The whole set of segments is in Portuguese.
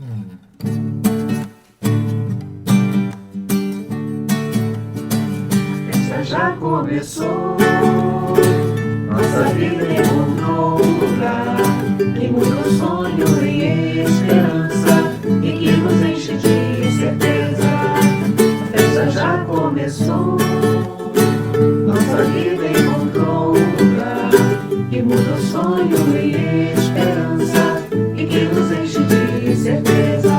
A festa já começou, nossa vida encontrou um lugar que muda o sonho em esperança e que nos enche de certeza. A festa já começou, nossa vida encontrou um lugar que muda o sonho em esperança e que nos enche de certeza.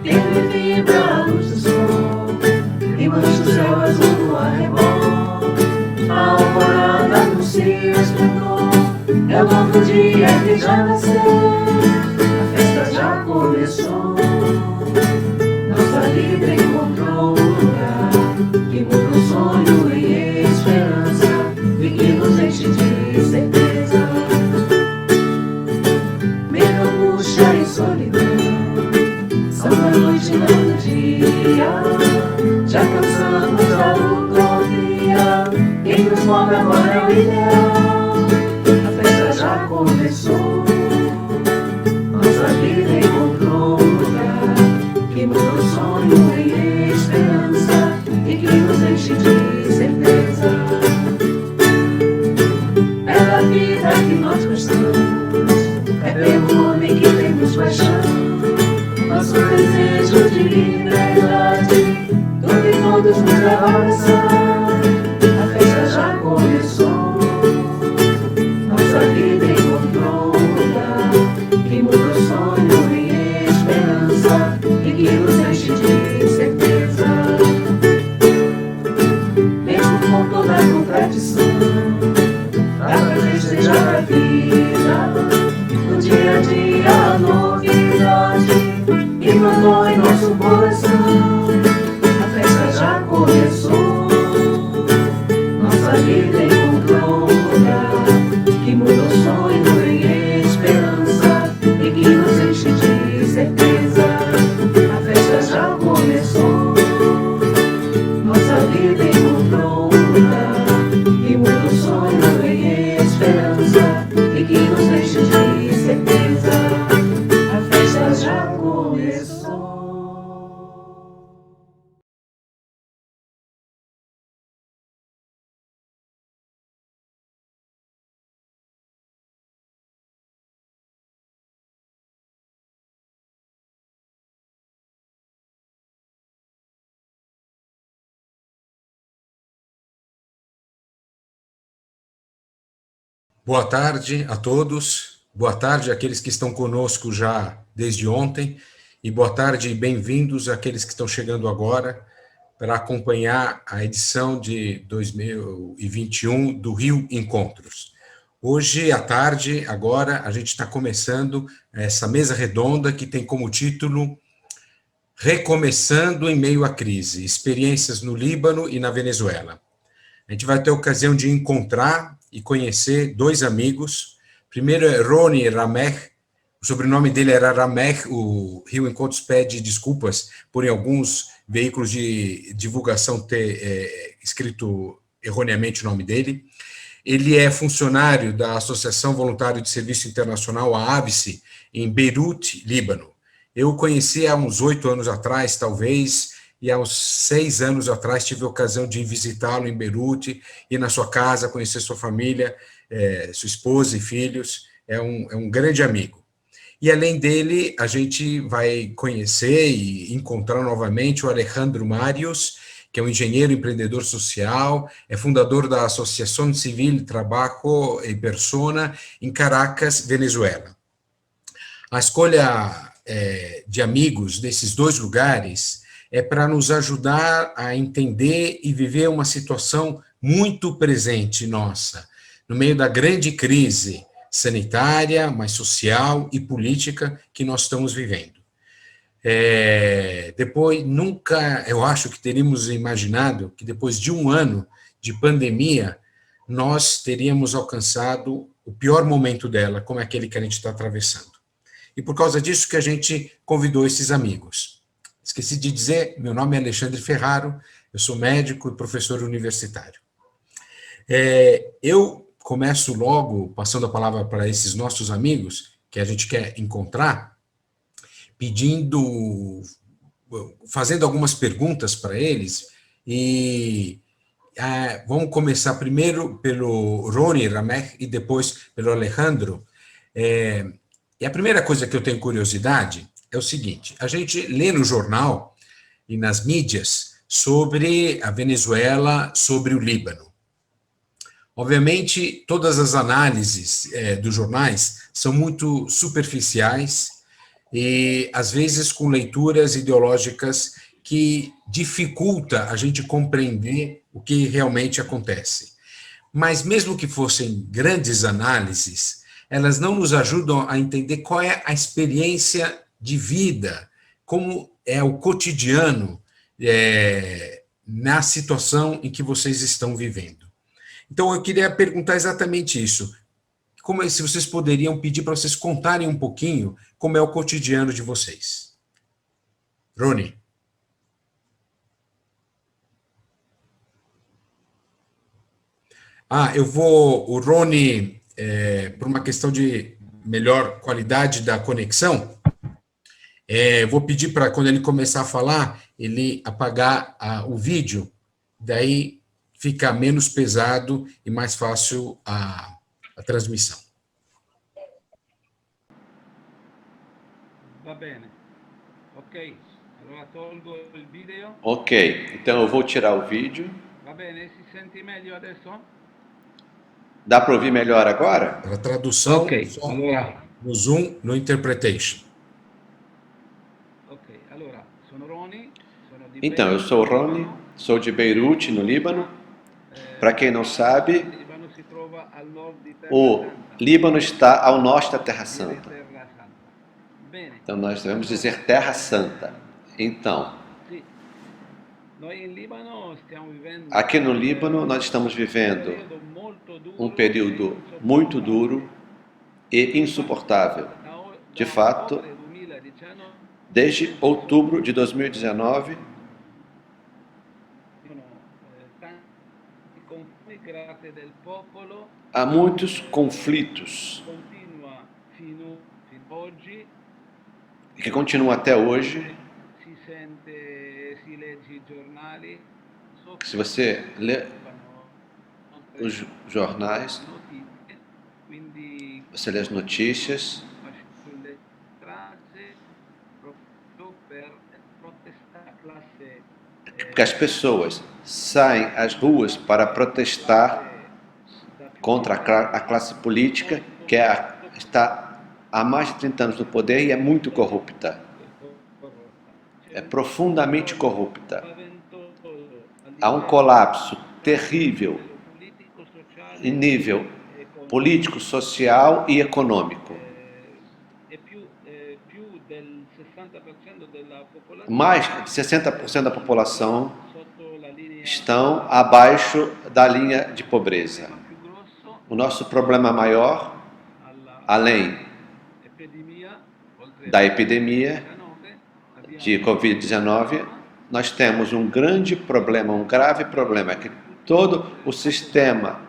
Ele vibra a luz do sol e mancha o céu azul do arrebol. A alvorada anuncia o esplendor, é o novo dia que já nasceu. A festa já começou, nossa vida encontrou um lugar que muda o sonho em esperança e que nos enche de certeza. Medo, angústia e solidão são da noite e não do dia. Já cansamos da utopia, quem nos move agora é o ideal. A festa já começou, nossa vida encontrou um lugar que muda o sonho em esperança e que nos enche de certeza. É da vida que nós gostamos, é pelo homem que temos paixão. Nosso desejo de liberdade, tudo e todos nos leva a abraçar. A festa já começou, nossa vida encontrou um lugar que muda o sonho em esperança e que nos enche de certeza. Mesmo com toda a contradição, dá pra festejar a vida, no dia a dia a novidade e mandou em nosso coração. A festa já começou, nossa vida encontrou um lugar que muda o sonho em esperança e que nos enche de certeza. A festa já começou, nossa vida encontrou um lugar que muda o sonho em esperança e que nos enche de certeza. A festa já começou. Boa tarde a todos, boa tarde àqueles que estão conosco já desde ontem, e boa tarde e bem-vindos àqueles que estão chegando agora para acompanhar a edição de 2021 do Rio Encontros. Hoje à tarde, agora, a gente está começando essa mesa redonda que tem como título Recomeçando em Meio à Crise, Experiências no Líbano e na Venezuela. A gente vai ter a ocasião de encontrar e conhecer dois amigos. Primeiro é Roni Rameh, o sobrenome dele era Rameh, o Rio Encontros pede desculpas por em alguns veículos de divulgação ter escrito erroneamente o nome dele. Ele é funcionário da Associação Voluntária de Serviço Internacional, a AVSE, em Beirute, Líbano. Eu o conheci há uns 8 anos atrás, talvez, e há uns 6 anos atrás tive a ocasião de visitá-lo em Beirute, ir na sua casa, conhecer sua família, sua esposa e filhos. É um grande amigo. E além dele, a gente vai conhecer e encontrar novamente o Alejandro Marius, que é um engenheiro empreendedor social, é fundador da Associação Civil Trabajo e Persona em Caracas, Venezuela. A escolha de amigos desses dois lugares é para nos ajudar a entender e viver uma situação muito presente nossa, no meio da grande crise sanitária, mas social e política que nós estamos vivendo. Depois, nunca, eu acho que teríamos imaginado que depois de um ano de pandemia, nós teríamos alcançado o pior momento dela, como é aquele que a gente está atravessando. E por causa disso que a gente convidou esses amigos. Esqueci de dizer, meu nome é Alexandre Ferraro, eu sou médico e professor universitário. Eu começo logo, passando a palavra para esses nossos amigos, que a gente quer encontrar, fazendo algumas perguntas para eles, e vamos começar primeiro pelo Rony Ramech e depois pelo Alejandro. E a primeira coisa que eu tenho curiosidade é o seguinte: a gente lê no jornal e nas mídias sobre a Venezuela, sobre o Líbano. Obviamente, todas as análises dos jornais são muito superficiais e, às vezes, com leituras ideológicas que dificulta a gente compreender o que realmente acontece. Mas, mesmo que fossem grandes análises, elas não nos ajudam a entender qual é a experiência de vida, como é o cotidiano na situação em que vocês estão vivendo. Então, eu queria perguntar exatamente isso. Se vocês poderiam pedir para vocês contarem um pouquinho como é o cotidiano de vocês. Rony. O Rony, por uma questão de melhor qualidade da conexão, vou pedir para, quando ele começar a falar, ele apagar o vídeo, daí fica menos pesado e mais fácil a transmissão. Va bene. Ok. Allora tolgo il video. Ok, então eu vou tirar o vídeo. Va bene, si sente meglio adesso? Dá para ouvir melhor agora? Para tradução, Ok, allora. no Zoom, no Interpretation. Ok, allora, sono Rony. Então, eu sou o Rony, sou de Beirute, no Líbano. Para quem não sabe, o Líbano está ao norte da Terra Santa. Então, nós devemos dizer Terra Santa. Então, aqui no Líbano, nós estamos vivendo um período muito duro e insuportável. De fato, desde outubro de 2019, há muitos conflitos que continuam até hoje. Se você lê os jornais, você lê as notícias, porque as pessoas saem às ruas para protestar contra a classe política que está há mais de 30 anos no poder e é muito corrupta. É profundamente corrupta. Há um colapso terrível em nível político, social e econômico. Mais de 60% da população estão abaixo da linha de pobreza. O nosso problema maior, além da epidemia de Covid-19, nós temos um grande problema, um grave problema, que todo o sistema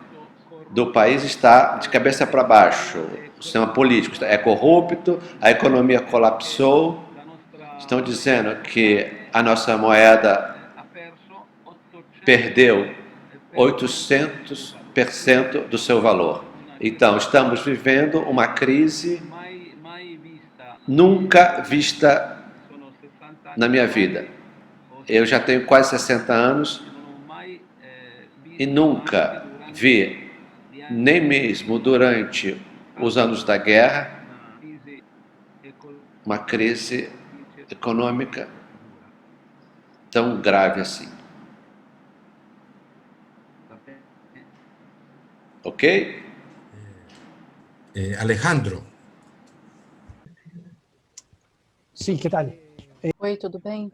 do país está de cabeça para baixo. O sistema político é corrupto, a economia colapsou. Estão dizendo que a nossa moeda perdeu 800% do seu valor. Então, estamos vivendo uma crise nunca vista na minha vida. Eu já tenho quase 60 anos e nunca vi, nem mesmo durante os anos da guerra, uma crise econômica tão grave assim. Ok? Alejandro. Sí, ¿qué tal? Oi, tudo bem?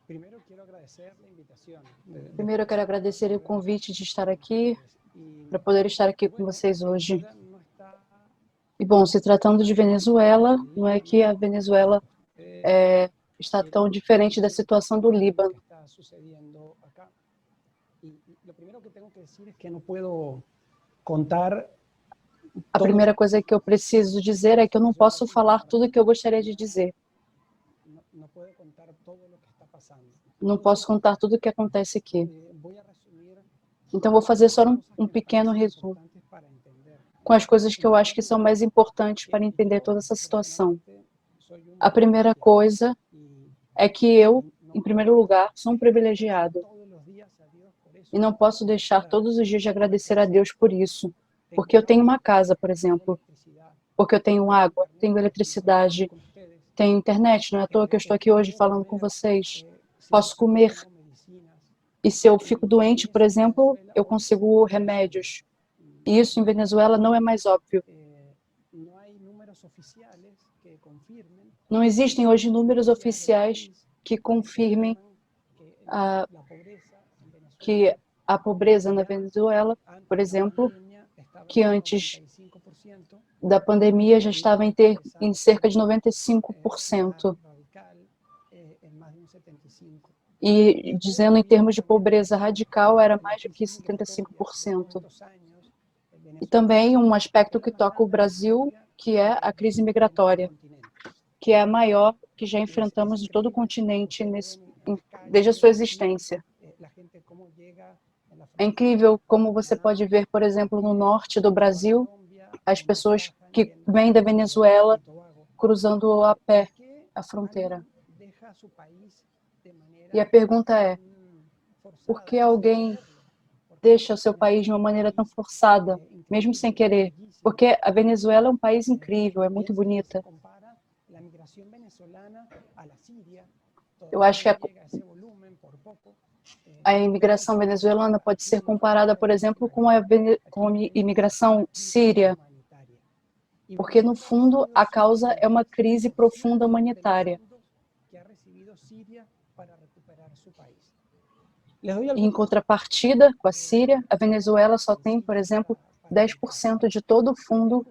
Primeiro eu quero agradecer o convite de estar aqui, para poder estar aqui com vocês hoje. E bom, se tratando de Venezuela, não é que a Venezuela está tão diferente da situação do Líbano. O primeiro que tenho que dizer é que não posso contar A primeira coisa que eu preciso dizer é que eu não posso falar tudo o que eu gostaria de dizer. Não posso contar tudo o que acontece aqui. Então, vou fazer só um pequeno resumo com as coisas que eu acho que são mais importantes para entender toda essa situação. A primeira coisa é que eu, em primeiro lugar, sou um privilegiado e não posso deixar todos os dias de agradecer a Deus por isso, porque eu tenho uma casa, por exemplo, porque eu tenho água, tenho eletricidade, tenho internet, não é à toa que eu estou aqui hoje falando com vocês, posso comer. E se eu fico doente, por exemplo, eu consigo remédios. E isso em Venezuela não é mais óbvio. Não existem hoje números oficiais que confirmem que a pobreza na Venezuela, por exemplo, que antes da pandemia já estava em cerca de 95%. E dizendo em termos de pobreza radical, era mais do que 75%. E também um aspecto que toca o Brasil, que é a crise migratória, que é a maior que já enfrentamos em todo o continente desde a sua existência. É incrível como você pode ver, por exemplo, no norte do Brasil, as pessoas que vêm da Venezuela cruzando a pé a fronteira. E a pergunta é, por que alguém deixa o seu país de uma maneira tão forçada, mesmo sem querer? Porque a Venezuela é um país incrível, é muito bonita. Eu acho que a imigração venezuelana pode ser comparada, por exemplo, com a imigração síria, porque, no fundo, a causa é uma crise profunda humanitária. Em contrapartida, com a Síria, a Venezuela só tem, por exemplo, 10% de todo o fundo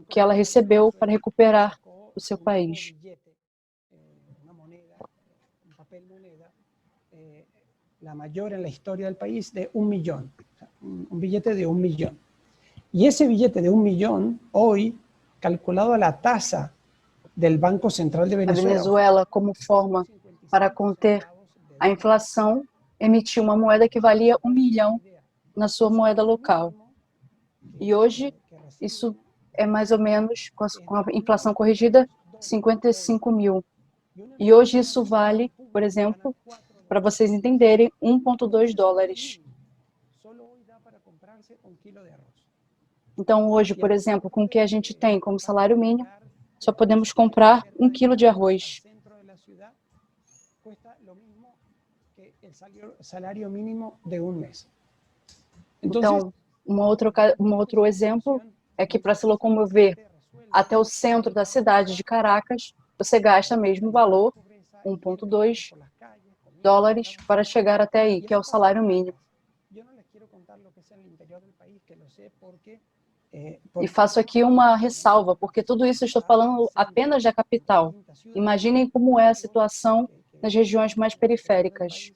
que ela recebeu para recuperar o seu país. La mayor en la historia del país, de 1 millón, un billete de 1 millón. Y ese billete de 1 millón, hoy, calculado a la tasa del Banco Central de A Venezuela, Venezuela, como forma para conter a inflação, emitiu uma moeda que valia 1 milhão na sua moeda local. E hoje, isso é mais ou menos, com a inflação corrigida, 55 mil. E hoje isso vale, por exemplo, para vocês entenderem, 1,2 dólares. Então, hoje, por exemplo, com o que a gente tem como salário mínimo, só podemos comprar 1 quilo de arroz. Então, um outro exemplo é que para se locomover até o centro da cidade de Caracas, você gasta mesmo o valor, 1,2 dólares, para chegar até aí, que é o salário mínimo. E faço aqui uma ressalva, porque tudo isso eu estou falando apenas da capital. Imaginem como é a situação nas regiões mais periféricas.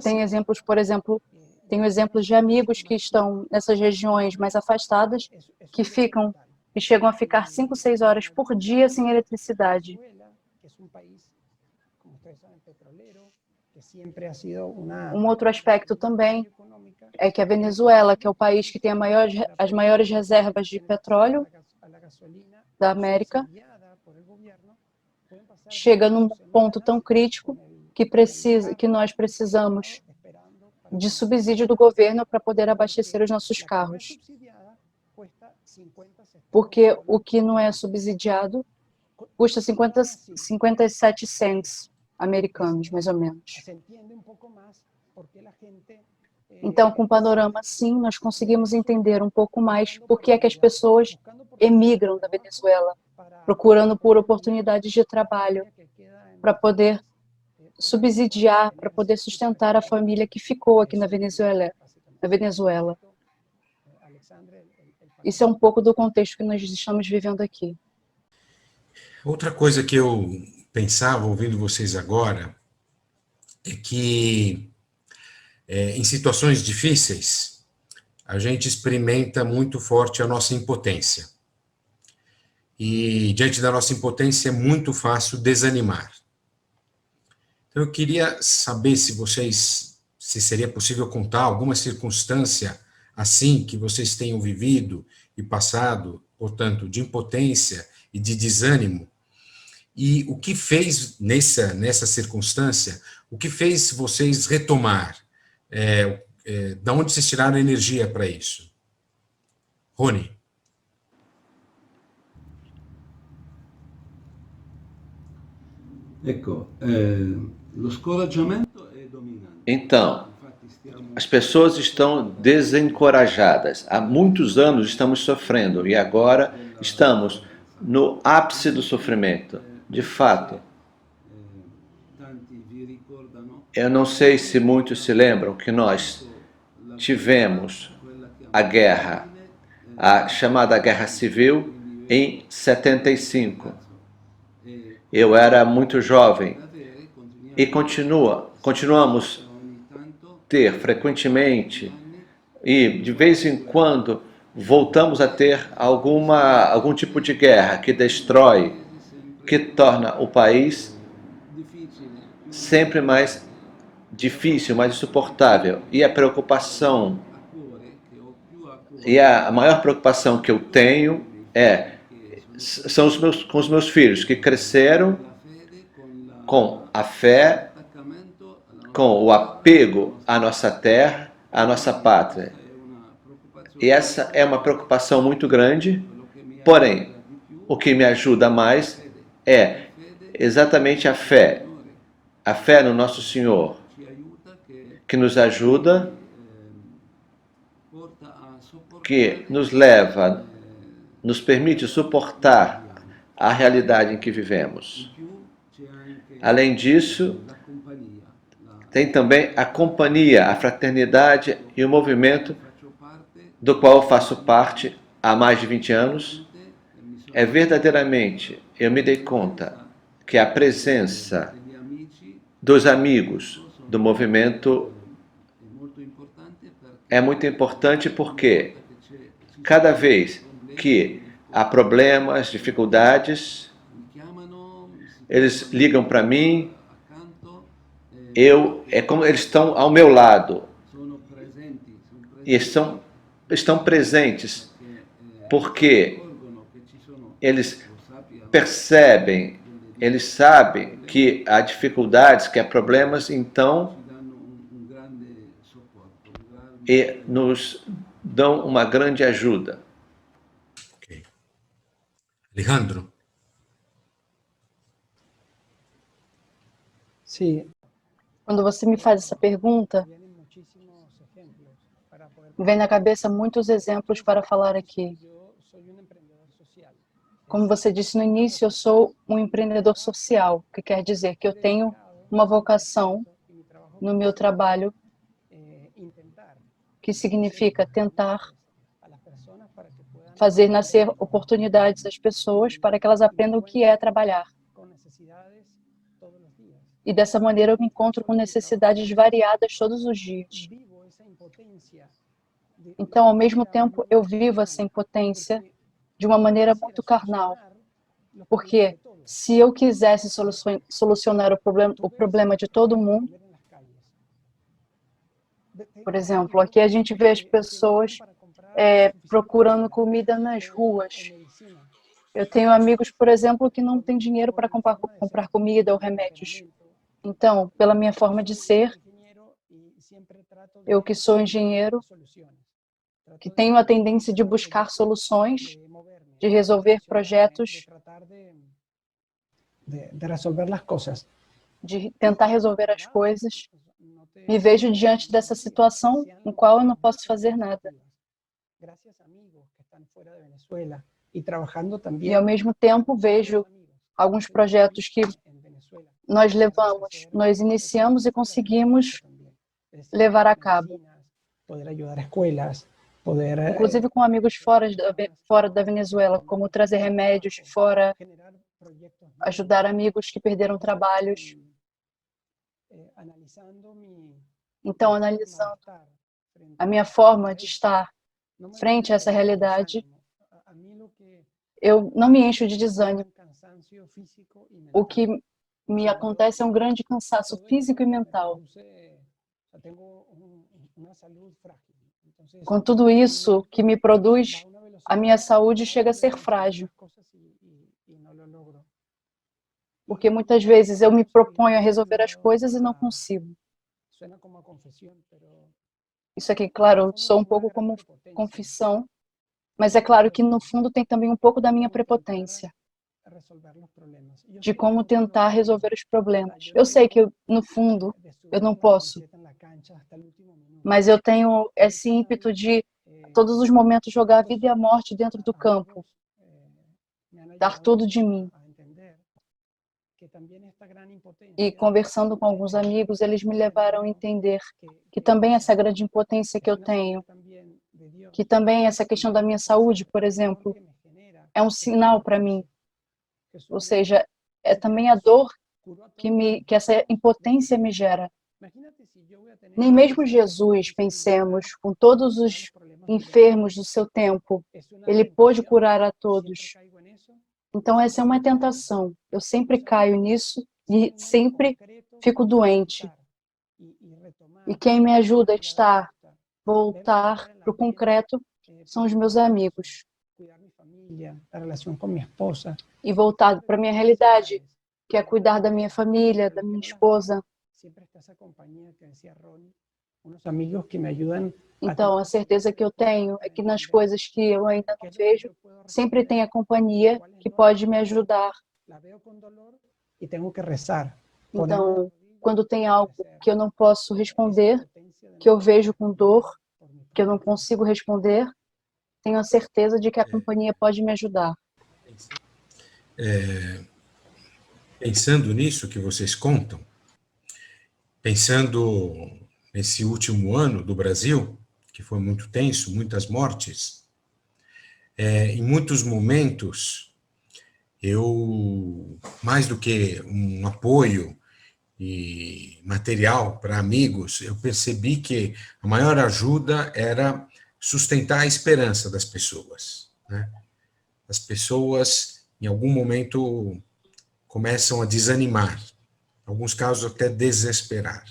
Tem exemplos, por exemplo, tenho exemplos de amigos que estão nessas regiões mais afastadas, que chegam a ficar 5, 6 horas por dia sem eletricidade. Um outro aspecto também é que a Venezuela, que é o país que tem as maiores reservas de petróleo da América, chega num ponto tão crítico que nós precisamos de subsídio do governo para poder abastecer os nossos carros. Porque o que não é subsidiado custa 57 cents americanos, mais ou menos. Então, com um panorama assim, nós conseguimos entender um pouco mais por que é que as pessoas emigram da Venezuela, procurando por oportunidades de trabalho, para poder subsidiar, para poder sustentar a família que ficou aqui na Venezuela. Isso é um pouco do contexto que nós estamos vivendo aqui. Outra coisa que eu pensava, ouvindo vocês agora, é que em situações difíceis, a gente experimenta muito forte a nossa impotência. E diante da nossa impotência é muito fácil desanimar. Então eu queria saber se seria possível contar alguma circunstância assim que vocês tenham vivido e passado, portanto, de impotência e de desânimo. E o que fez nessa circunstância, o que fez vocês retomar? Da onde vocês tiraram energia para isso? Rony. Ecco, lo scoraggiamento è dominante. Então, as pessoas estão desencorajadas. Há muitos anos estamos sofrendo e agora estamos no ápice do sofrimento. De fato, Tanti vi ricordano eu não sei se muitos se lembram que nós tivemos a guerra, a chamada Guerra Civil, em 75. Eu era muito jovem e continuamos ter frequentemente e de vez em quando voltamos a ter algum tipo de guerra que destrói, que torna o país sempre mais difícil, mais insuportável. E a preocupação, a maior preocupação que eu tenho são com os meus filhos, que cresceram com a fé, com o apego à nossa terra, à nossa pátria. E essa é uma preocupação muito grande, porém, o que me ajuda mais é exatamente a fé no nosso Senhor, que nos ajuda, que nos leva, nos permite suportar a realidade em que vivemos. Além disso, tem também a companhia, a fraternidade e o movimento do qual eu faço parte há mais de 20 anos. Verdadeiramente, eu me dei conta que a presença dos amigos do movimento é muito importante porque cada vez que há problemas, dificuldades, eles ligam para mim, é como eles estão ao meu lado e estão presentes porque eles percebem, eles sabem que há dificuldades, que há problemas, então e nos dão uma grande ajuda. Okay. Alejandro. Sí. Quando você me faz essa pergunta, me vem na cabeça muitos exemplos para falar aqui. Como você disse no início, eu sou um empreendedor social, que quer dizer que eu tenho uma vocação no meu trabalho, que significa tentar fazer nascer oportunidades às pessoas para que elas aprendam o que é trabalhar. E dessa maneira eu me encontro com necessidades variadas todos os dias. Então, ao mesmo tempo, eu vivo essa impotência de uma maneira muito carnal. Porque se eu quisesse solucionar o problema de todo mundo, por exemplo, aqui a gente vê as pessoas procurando comida nas ruas. Eu tenho amigos, por exemplo, que não têm dinheiro para comprar comida ou remédios. Então, pela minha forma de ser, eu que sou engenheiro, que tenho a tendência de buscar soluções, de resolver projetos, de tentar resolver as coisas, me vejo diante dessa situação em qual eu não posso fazer nada. E, ao mesmo tempo, vejo alguns projetos que nós iniciamos e conseguimos levar a cabo. Inclusive com amigos fora da Venezuela, como trazer remédios de fora, ajudar amigos que perderam trabalhos. Então, analisando a minha forma de estar frente a essa realidade, eu não me encho de desânimo. O que me acontece é um grande cansaço físico e mental. Com tudo isso que me produz, a minha saúde chega a ser frágil. Porque muitas vezes eu me proponho a resolver as coisas e não consigo. Isso aqui, claro, sou um pouco como confissão, mas é claro que no fundo tem também um pouco da minha prepotência, de como tentar resolver os problemas. Eu sei que no fundo eu não posso, mas eu tenho esse ímpeto de a todos os momentos jogar a vida e a morte dentro do campo, dar tudo de mim. E conversando com alguns amigos, eles me levaram a entender que também essa grande impotência que eu tenho, que também essa questão da minha saúde, por exemplo, é um sinal para mim. Ou seja, é também a dor que essa impotência me gera. Nem mesmo Jesus, pensemos, com todos os enfermos do seu tempo, ele pôde curar a todos. Então, essa é uma tentação. Eu sempre caio nisso e sempre fico doente. E quem me ajuda a voltar para o concreto são os meus amigos. E voltar para a minha realidade, que é cuidar da minha família, da minha esposa. Então, a certeza que eu tenho é que nas coisas que eu ainda não vejo, sempre tem a companhia que pode me ajudar. Então, quando tem algo que eu não posso responder, que eu vejo com dor, que eu não consigo responder, tenho a certeza de que a companhia pode me ajudar. Pensando nisso que vocês contam, pensando nesse último ano do Brasil, que foi muito tenso, muitas mortes, em muitos momentos, eu, mais do que um apoio e material para amigos, eu percebi que a maior ajuda era sustentar a esperança das pessoas, né? As pessoas, em algum momento, começam a desanimar, em alguns casos até desesperar.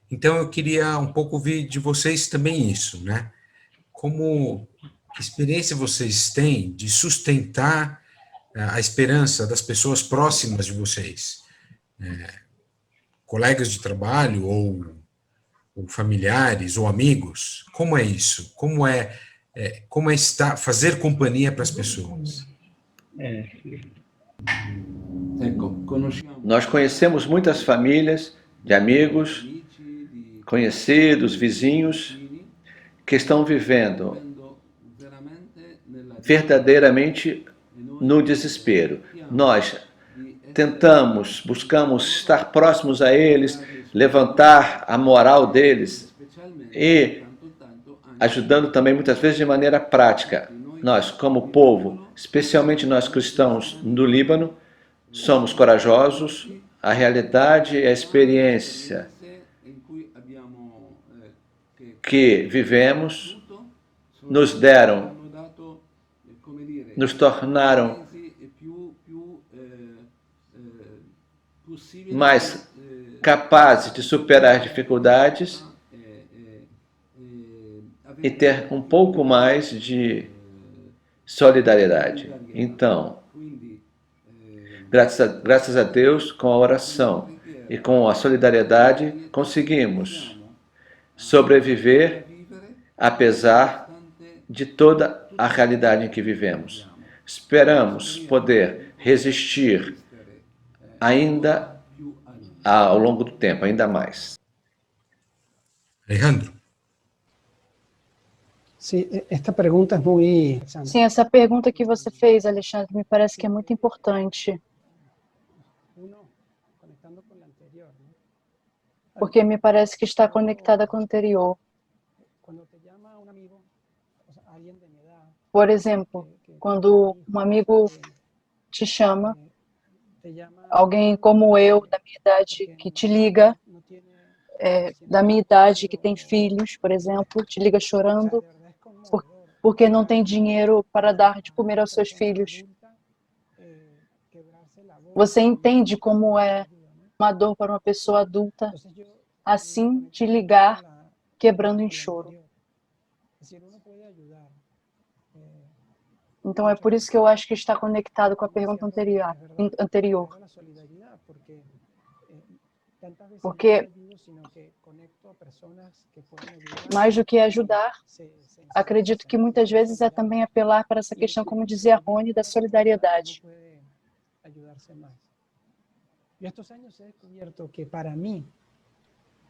Então, eu queria um pouco ouvir de vocês também isso, né? Que experiência vocês têm de sustentar a esperança das pessoas próximas de vocês? Colegas de trabalho ou familiares ou amigos? Como é isso? Como é fazer companhia para as pessoas? Nós conhecemos muitas famílias de amigos, conhecidos, vizinhos, que estão vivendo verdadeiramente no desespero. Nós buscamos estar próximos a eles, levantar a moral deles e ajudando também muitas vezes de maneira prática. Nós, como povo, especialmente nós cristãos do Líbano, somos corajosos. A realidade e a experiência que vivemos nos tornaram mais capazes de superar dificuldades e ter um pouco mais de solidariedade. Então, graças a Deus, com a oração e com a solidariedade, conseguimos sobreviver apesar de toda a realidade em que vivemos. Esperamos poder resistir ainda ao longo do tempo, ainda mais. Alejandro? Sim, esta pergunta é muito... Sim, essa pergunta que você fez, Alexandre, me parece que é muito importante. Porque me parece que está conectada com o anterior. Por exemplo, quando um amigo te chama, alguém como eu, da minha idade, que te liga, da minha idade que tem filhos, por exemplo, te liga chorando porque não tem dinheiro para dar de comer aos seus filhos. Você entende como é uma dor para uma pessoa adulta, assim te ligar quebrando em choro. Então é por isso que eu acho que está conectado com a pergunta anterior. Porque mais do que ajudar, acredito que muitas vezes é também apelar para essa questão, como dizia a Rony, da solidariedade.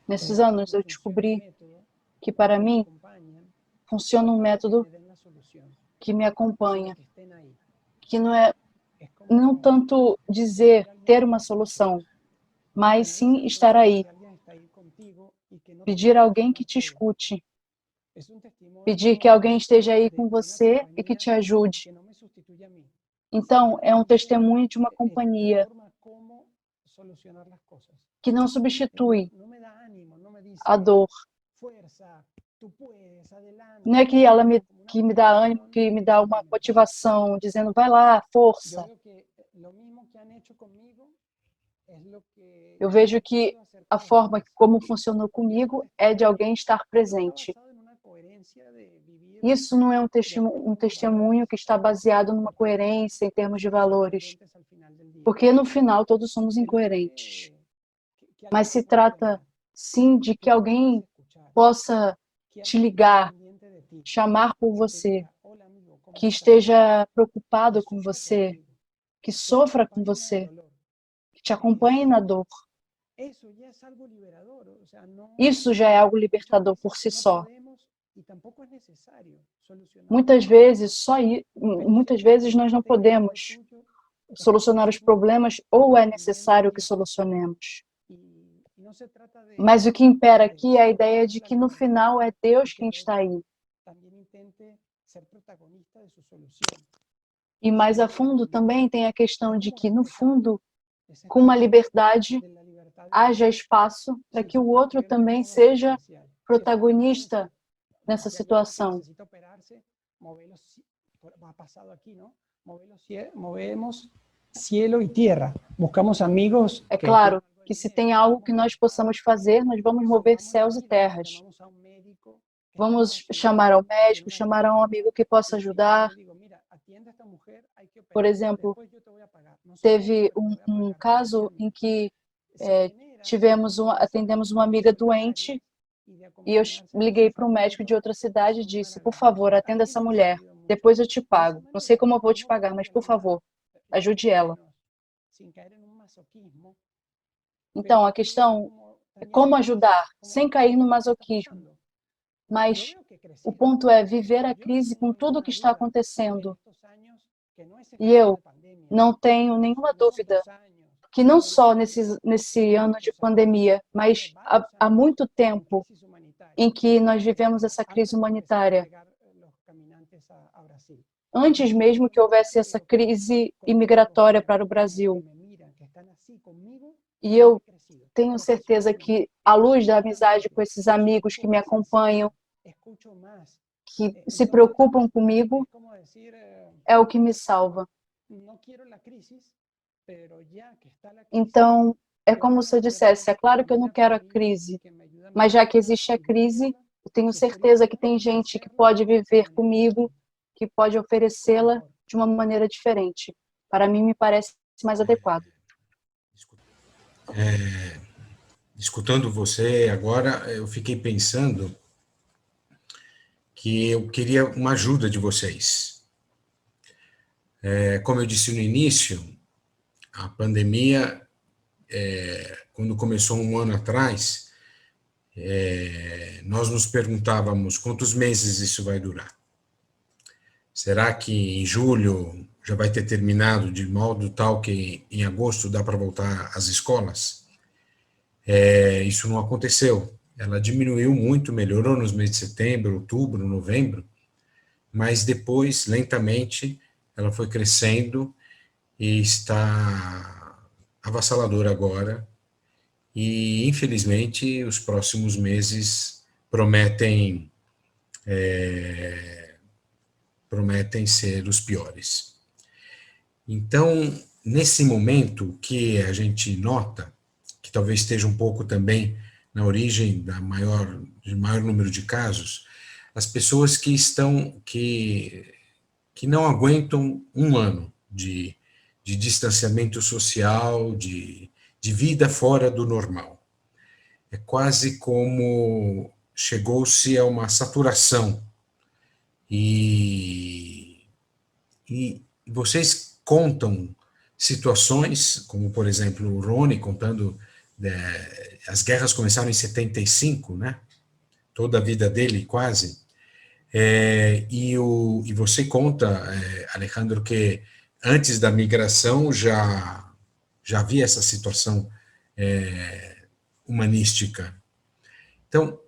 Nesses anos eu descobri que para mim funciona um método que me acompanha, que não tanto dizer ter uma solução, mas sim estar aí, pedir a alguém que te escute, pedir que alguém esteja aí com você e que te ajude. Então, é um testemunho de uma companhia que não substitui a dor. Não é que ela que me dá ânimo, que me dá uma motivação, dizendo, vai lá, força. Eu vejo que a forma como funcionou comigo é de alguém estar presente. Isso não é um testemunho que está baseado numa coerência em termos de valores, porque no final todos somos incoerentes. Mas se trata, sim, de que alguém possa te ligar, chamar por você, que esteja preocupado com você, que sofra com você, que te acompanhe na dor. Isso já é algo libertador por si só. Muitas vezes nós não podemos solucionar os problemas ou é necessário que solucionemos. Mas o que impera aqui é a ideia de que no final é Deus quem está aí. E mais a fundo também tem a questão de que, no fundo, com uma liberdade, haja espaço para que o outro também seja protagonista nessa situação. Cielo e terra. Buscamos amigos. É claro que se tem algo que nós possamos fazer, nós vamos mover céus e terras. Vamos chamar ao médico, chamar a um amigo que possa ajudar. Por exemplo, teve um caso em que atendemos uma amiga doente e eu liguei para um médico de outra cidade e disse, por favor, atenda essa mulher, depois eu te pago. Não sei como eu vou te pagar, mas por favor, ajude ela. Então, a questão é como ajudar, sem cair no masoquismo. Mas o ponto é viver a crise com tudo o que está acontecendo. E eu não tenho nenhuma dúvida que não só nesse ano de pandemia, mas há muito tempo em que nós vivemos essa crise humanitária. Antes mesmo que houvesse essa crise imigratória para o Brasil. E eu tenho certeza que, à luz da amizade com esses amigos que me acompanham, que se preocupam comigo, é o que me salva. Então, é como se eu dissesse, é claro que eu não quero a crise, mas já que existe a crise, eu tenho certeza que tem gente que pode viver comigo, que pode oferecê-la de uma maneira diferente. Para mim, me parece mais adequado. Escutando você agora, eu fiquei pensando que eu queria uma ajuda de vocês. Como eu disse no início, a pandemia, quando começou um ano atrás, nós nos perguntávamos quantos meses isso vai durar. Será que em julho já vai ter terminado de modo tal que em agosto dá para voltar às escolas? Isso não aconteceu. Ela diminuiu muito, melhorou nos meses de setembro, outubro, novembro, mas depois, lentamente, ela foi crescendo e está avassaladora agora. e, infelizmente, os próximos meses prometem ser os piores. Então, nesse momento, o que a gente nota, que talvez esteja um pouco também na origem do maior número de casos, as pessoas que não aguentam um ano de distanciamento social, de vida fora do normal. É quase como chegou-se a uma saturação. E vocês contam situações, como, por exemplo, o Rony contando, as guerras começaram em 75, né? Toda a vida dele, quase. E você conta, Alejandro, que antes da migração já havia essa situação humanística. Então,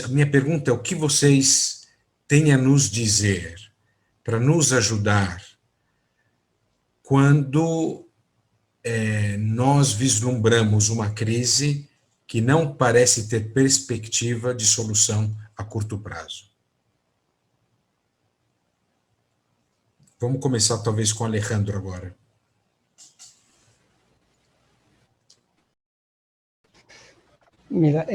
a minha pergunta é: o que vocês têm a nos dizer para nos ajudar quando nós vislumbramos uma crise que não parece ter perspectiva de solução a curto prazo? Vamos começar talvez com o Alejandro agora. Mira,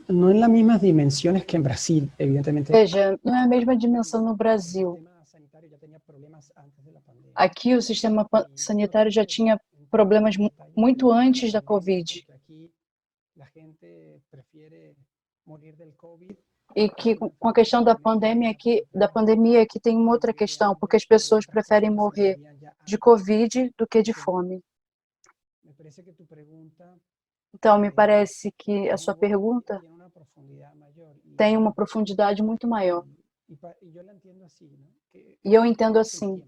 no en las mismas dimensiones que en Brasil, evidentemente. Veja, não é a mesma dimensão no Brasil. Aqui o sistema sanitário já tinha problemas muito antes da Covid. E que com a questão da pandemia aqui tem uma outra questão, porque as pessoas preferem morrer de Covid do que de fome. Então, me parece que a sua pergunta tem uma profundidade muito maior. E eu entendo assim,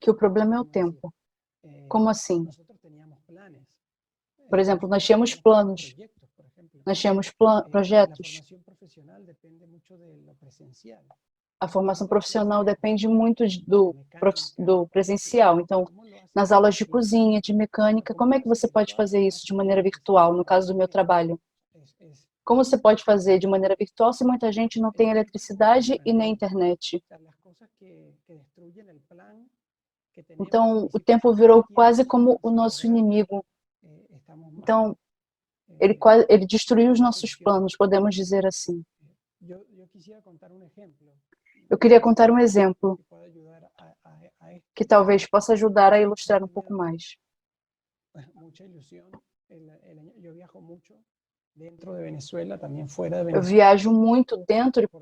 que o problema é o tempo. Como assim? Por exemplo, nós tínhamos planos, nós tínhamos projetos. A formação profissional depende muito do presencial. Então, nas aulas de cozinha, de mecânica, como é que você pode fazer isso de maneira virtual, no caso do meu trabalho? Como você pode fazer de maneira virtual se muita gente não tem eletricidade e nem internet? Então, o tempo virou quase como o nosso inimigo. Então, ele destruiu os nossos planos, podemos dizer assim. Eu queria contar um exemplo que talvez possa ajudar a ilustrar um pouco mais. Eu viajo muito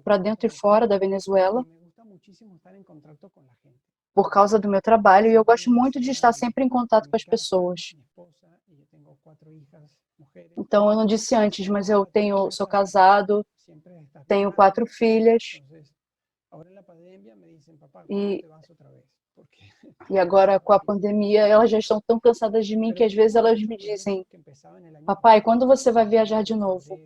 para dentro e fora da Venezuela por causa do meu trabalho e eu gosto muito de estar sempre em contato com as pessoas. Então, eu não disse antes, mas sou casado, tenho 4 filhas e agora com a pandemia elas já estão tão cansadas de mim que às vezes elas me dizem: papai, quando você vai viajar de novo?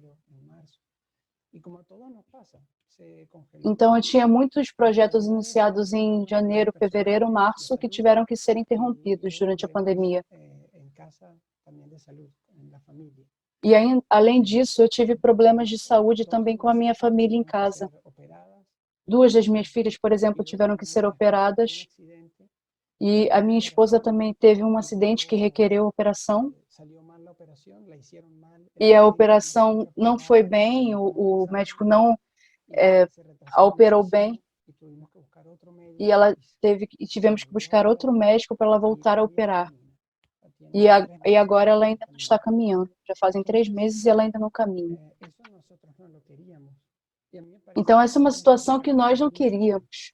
Então, eu tinha muitos projetos iniciados em janeiro, fevereiro, março, que tiveram que ser interrompidos durante a pandemia. E além disso, eu tive problemas de saúde também com a minha família em casa. 2 das minhas filhas, por exemplo, tiveram que ser operadas. E a minha esposa também teve um acidente que requereu operação. E a operação não foi bem, o médico não a operou bem. E tivemos que buscar outro médico para ela voltar a operar. E agora ela ainda não está caminhando. Já fazem 3 meses e ela ainda não caminha. Então, essa é uma situação que nós não queríamos.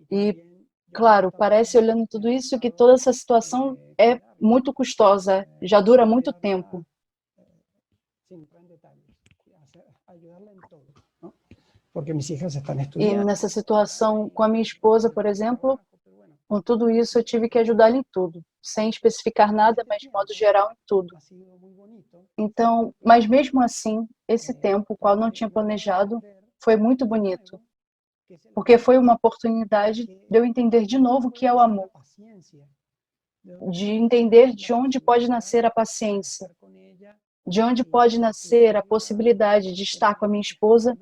E, claro, parece, olhando tudo isso, que toda essa situação é muito custosa, já dura muito tempo. E nessa situação com a minha esposa, por exemplo, com tudo isso eu tive que ajudá-la em tudo, sem especificar nada, mas de modo geral em tudo. Então, mas mesmo assim, esse tempo, o qual não tinha planejado, foi muito bonito, porque foi uma oportunidade de eu entender de novo o que é o amor. de entender de onde pode nascer a paciência, de onde pode nascer a possibilidade de estar com a minha esposa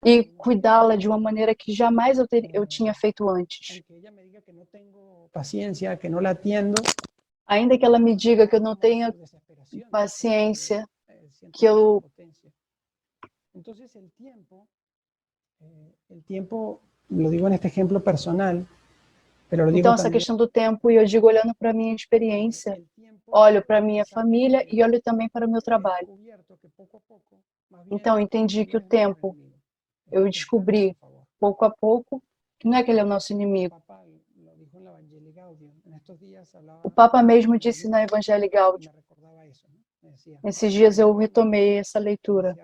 e cuidá-la de uma maneira que jamais eu tinha feito antes. Paciencia, que no la atiendo, Ainda que ela me diga que eu não tenha paciência, que eu... Entonces el tiempo, lo digo en este ejemplo personal, pero lo digo Então, essa también, questão do tempo, e eu digo olhando para a minha experiência, olho para a minha família e olho também para o meu trabalho. Então, entendi que o tempo, eu descobri pouco a pouco, que não é que ele é o nosso inimigo. O Papa mesmo disse na Evangelii Gaudium. Esses dias eu retomei essa leitura.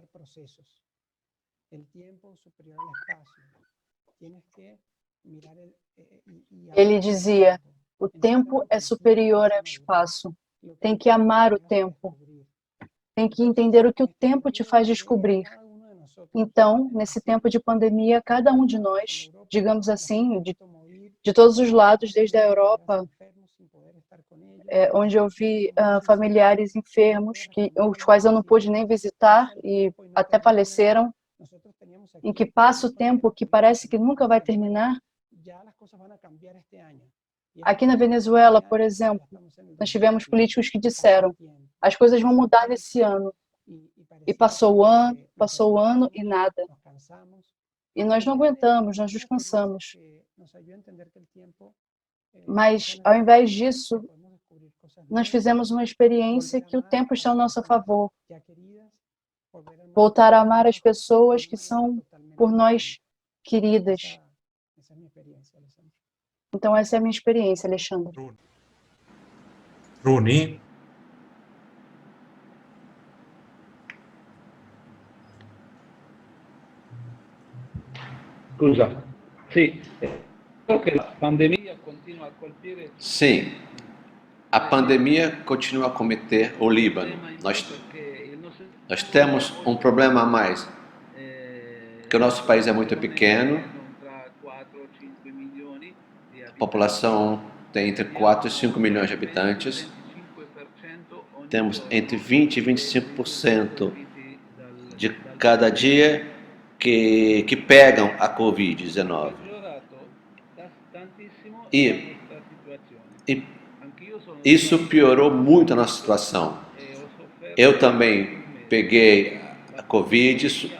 Ele dizia, o tempo é superior ao espaço. Tem que amar o tempo. Tem que entender o que o tempo te faz descobrir. Então, nesse tempo de pandemia, cada um de nós, digamos assim, de todos os lados, desde a Europa, onde eu vi familiares enfermos, os quais eu não pude nem visitar e até faleceram, em que passa o tempo que parece que nunca vai terminar. Aqui na Venezuela, por exemplo, nós tivemos políticos que disseram, as coisas vão mudar nesse ano. E passou o ano e nada. E nós não aguentamos, nós nos cansamos. Mas, ao invés disso, nós fizemos uma experiência que o tempo está ao nosso favor. Voltar a amar as pessoas que são por nós queridas. Então, essa é a minha experiência, Alexandre. Roni. Scusa. Sì, so che la pandemia continua a colpire Sim, a pandemia continua a cometer o Líbano. Nós temos um problema a mais, que o nosso país é muito pequeno, a população tem entre 4 e 5 milhões de habitantes, temos entre 20 e 25% de cada dia que pegam a Covid-19. E isso piorou muito a nossa situação. Eu também peguei a Covid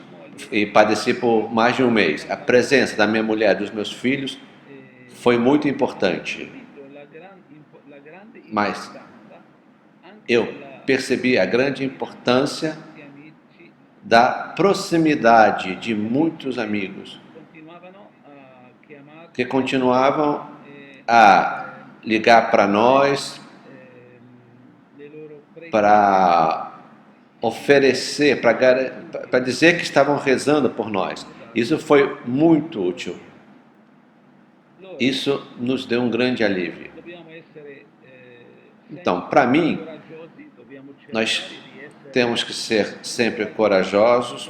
e padeci por mais de um mês. A presença da minha mulher e dos meus filhos foi muito importante. Mas eu percebi a grande importância da proximidade de muitos amigos que continuavam a ligar para nós, para oferecer, para dizer que estavam rezando por nós. Isso foi muito útil. Isso nos deu um grande alívio. Então, para mim, nós temos que ser sempre corajosos,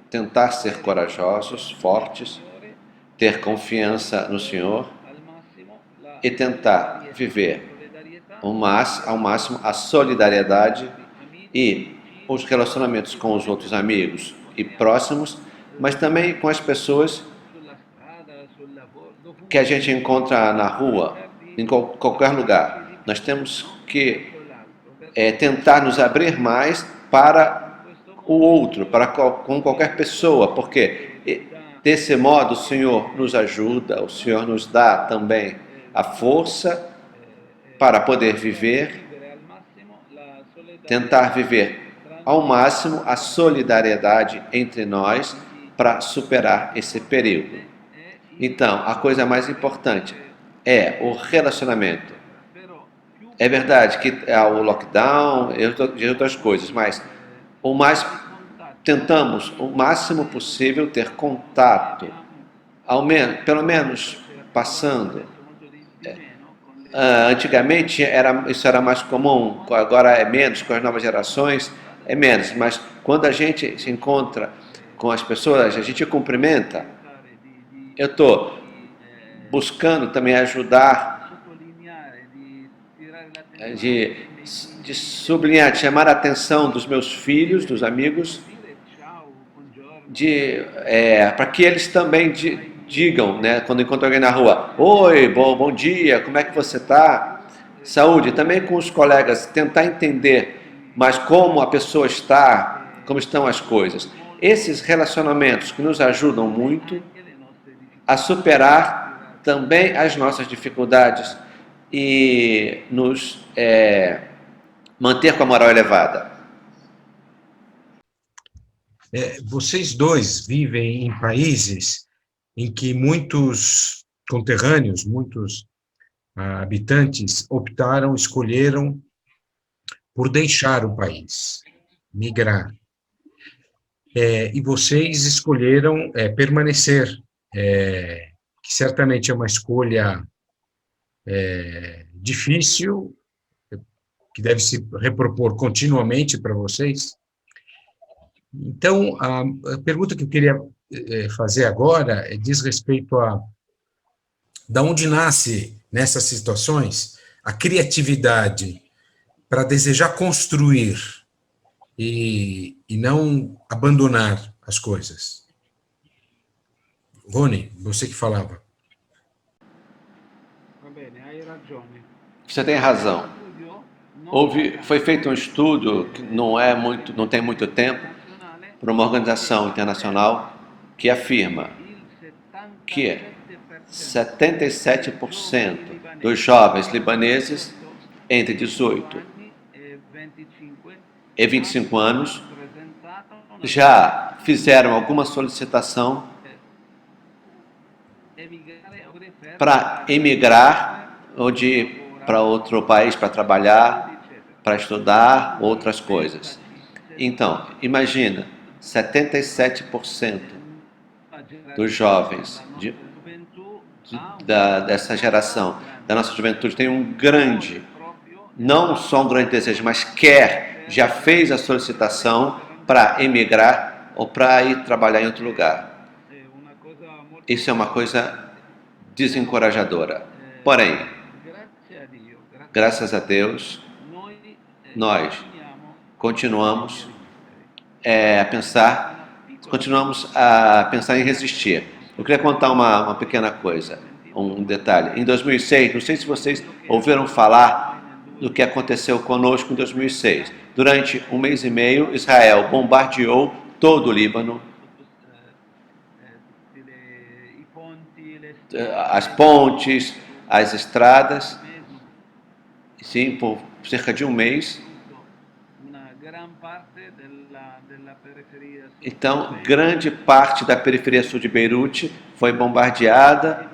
tentar ser corajosos, fortes, ter confiança no Senhor e tentar viver ao máximo a solidariedade e os relacionamentos com os outros amigos e próximos, mas também com as pessoas que a gente encontra na rua, em qualquer lugar. Nós temos que tentar nos abrir mais para o outro, com qualquer pessoa, porque desse modo o Senhor nos ajuda, o Senhor nos dá também a força para poder viver, tentar viver ao máximo a solidariedade entre nós para superar esse período. Então, a coisa mais importante é o relacionamento. É verdade que há o lockdown e outras coisas, mas tentamos o máximo possível ter contato, pelo menos passando. Antigamente isso era mais comum, agora é menos, com as novas gerações é menos, mas quando a gente se encontra com as pessoas, a gente cumprimenta. Eu estou buscando também ajudar de sublinhar, de chamar a atenção dos meus filhos, dos amigos, para que eles também digam, né, quando encontram alguém na rua: oi, bom dia, como é que você está? Saúde. Também com os colegas, tentar entender mais como a pessoa está, como estão as coisas. Esses relacionamentos que nos ajudam muito a superar também as nossas dificuldades e nos manter com a moral elevada. Vocês dois vivem em países em que muitos conterrâneos, muitos habitantes escolheram por deixar o país, migrar. E vocês escolheram permanecer, que certamente é uma escolha difícil, que deve se repropor continuamente para vocês. Então, a pergunta que eu queria fazer agora diz respeito a da onde nasce, nessas situações, a criatividade para desejar construir e não abandonar as coisas. Rony, você que falava. Você tem razão. Foi feito um estudo que não tem muito tempo, por uma organização internacional que afirma que 77% dos jovens libaneses entre 18 e 25 anos já fizeram alguma solicitação para emigrar ou de ir para outro país para trabalhar, para estudar, outras coisas. Então, imagina, 77% dos jovens dessa geração, da nossa juventude, tem não só um grande desejo, mas já fez a solicitação para emigrar ou para ir trabalhar em outro lugar. Isso é uma coisa desencorajadora. Porém, graças a Deus, nós continuamos a pensar em resistir. Eu queria contar uma pequena coisa, um detalhe. Em 2006, não sei se vocês ouviram falar do que aconteceu conosco em 2006. Durante um mês e meio, Israel bombardeou todo o Líbano, as pontes, as estradas, sim, por cerca de um mês. Então, grande parte da periferia sul de Beirute foi bombardeada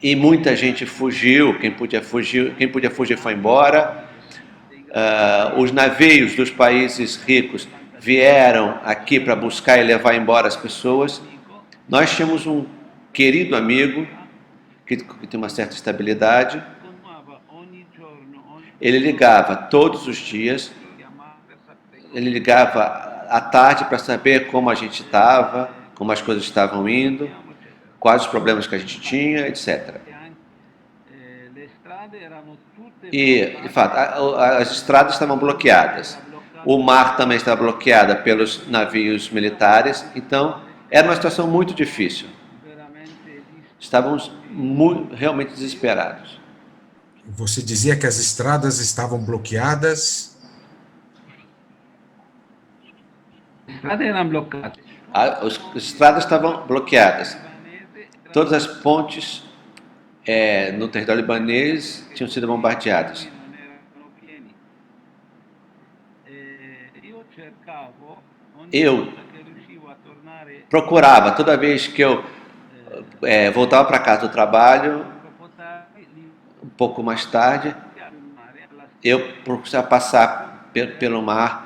e muita gente fugiu. Quem podia fugir foi embora. Os navios dos países ricos vieram aqui para buscar e levar embora as pessoas. Nós tínhamos um querido amigo que tem uma certa estabilidade. Ele ligava todos os dias. Ele ligava à tarde para saber como a gente estava, como as coisas estavam indo, quais os problemas que a gente tinha, etc. E, de fato, as estradas estavam bloqueadas. O mar também estava bloqueado pelos navios militares. Então, era uma situação muito difícil. Estávamos realmente desesperados. Você dizia que as estradas estavam bloqueadas. As estradas estavam bloqueadas. Todas as pontes no território libanês tinham sido bombardeadas. Eu procurava, toda vez que eu voltava para casa do trabalho, um pouco mais tarde, eu procurava passar pelo mar,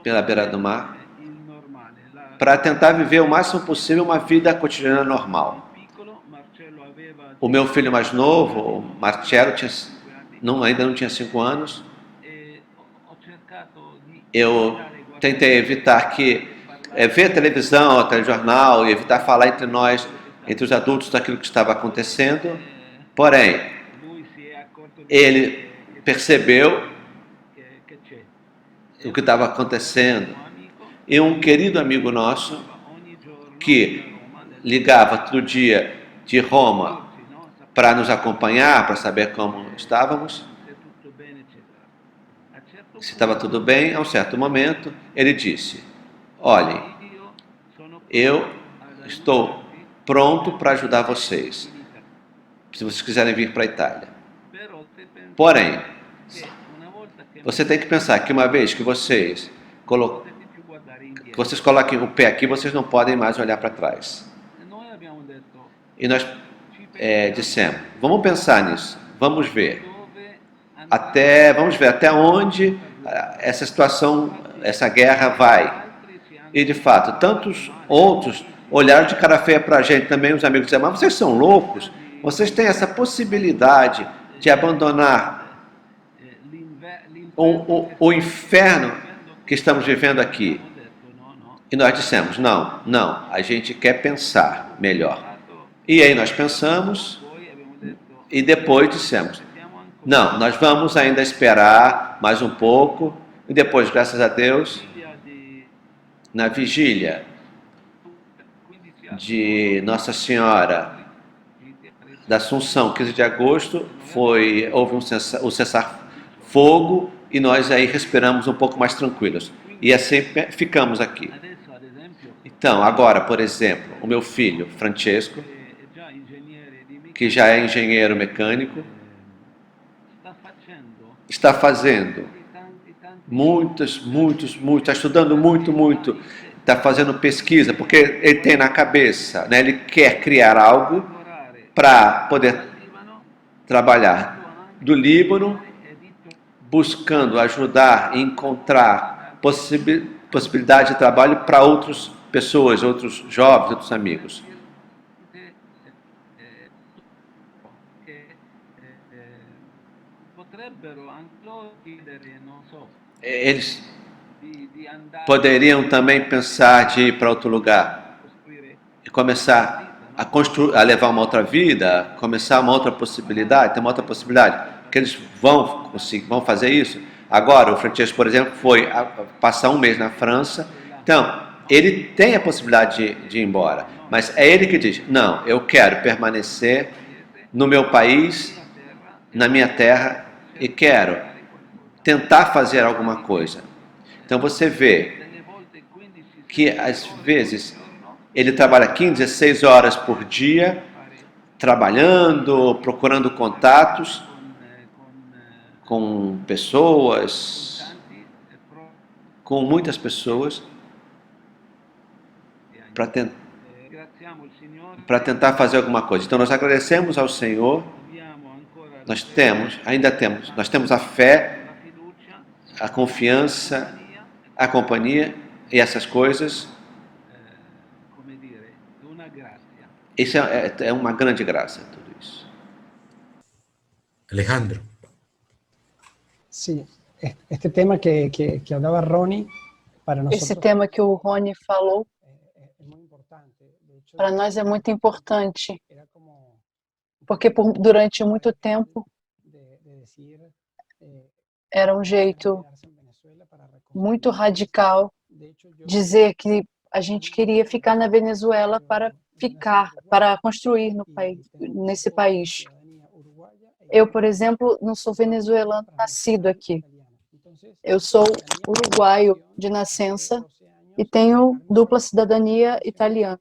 pela beira do mar, para tentar viver o máximo possível uma vida cotidiana normal. O meu filho mais novo, o Marcelo, ainda não tinha 5 anos. Eu tentei evitar ver televisão, telejornal, e evitar falar entre os adultos daquilo que estava acontecendo. Porém, ele percebeu o que estava acontecendo. E um querido amigo nosso, que ligava todo dia de Roma para nos acompanhar, para saber como estávamos, se estava tudo bem, a um certo momento, ele disse: olhem, eu estou pronto para ajudar vocês, se vocês quiserem vir para a Itália. Porém, você tem que pensar que uma vez que vocês coloquem o pé aqui, vocês não podem mais olhar para trás. E nós dissemos, vamos pensar nisso, vamos ver até onde essa situação, essa guerra vai. E de fato, tantos outros olharam de cara feia para a gente também, os amigos disseram, mas vocês são loucos, vocês têm essa possibilidade de abandonar o inferno que estamos vivendo aqui. E nós dissemos, não, a gente quer pensar melhor. E aí nós pensamos e depois dissemos, não, nós vamos ainda esperar mais um pouco. E depois, graças a Deus, na vigília de Nossa Senhora da Assunção, 15 de agosto, houve o cessar-fogo e nós aí respiramos um pouco mais tranquilos. E assim ficamos aqui. Então, agora, por exemplo, o meu filho, Francesco, que já é engenheiro mecânico, está fazendo está estudando muito, está fazendo pesquisa, porque ele tem na cabeça, né, ele quer criar algo para poder trabalhar do Líbano, buscando ajudar e encontrar possibilidade de trabalho para outras pessoas, outros jovens, outros amigos. Eles poderiam também pensar de ir para outro lugar e começar a levar uma outra vida, começar uma outra possibilidade, ter uma outra possibilidade, que eles vão fazer isso. Agora, o Francesco, por exemplo, foi passar um mês na França, então ele tem a possibilidade de ir embora, mas é ele que diz, não, eu quero permanecer no meu país, na minha terra, e quero tentar fazer alguma coisa. Então você vê que às vezes ele trabalha 15, 16 horas por dia, trabalhando, procurando contatos com pessoas, com muitas pessoas, para tentar fazer alguma coisa. Então nós agradecemos ao Senhor, nós temos a fé, a confiança, a companhia e essas coisas. Isso é uma grande graça, tudo isso. Alejandro. Sí, este tema que hablaba Ronnie, para nosotros, Esse tema que o Rony falou, es muy importante. De hecho, para nós é muito importante, era como porque durante muito tempo de decir, era um jeito quedarse en Venezuela para muito radical De hecho, yo dizer que a gente queria ficar na Venezuela para construir no país, nesse país. Eu, por exemplo, não sou venezuelano nascido aqui. Eu sou uruguaio de nascença e tenho dupla cidadania italiana.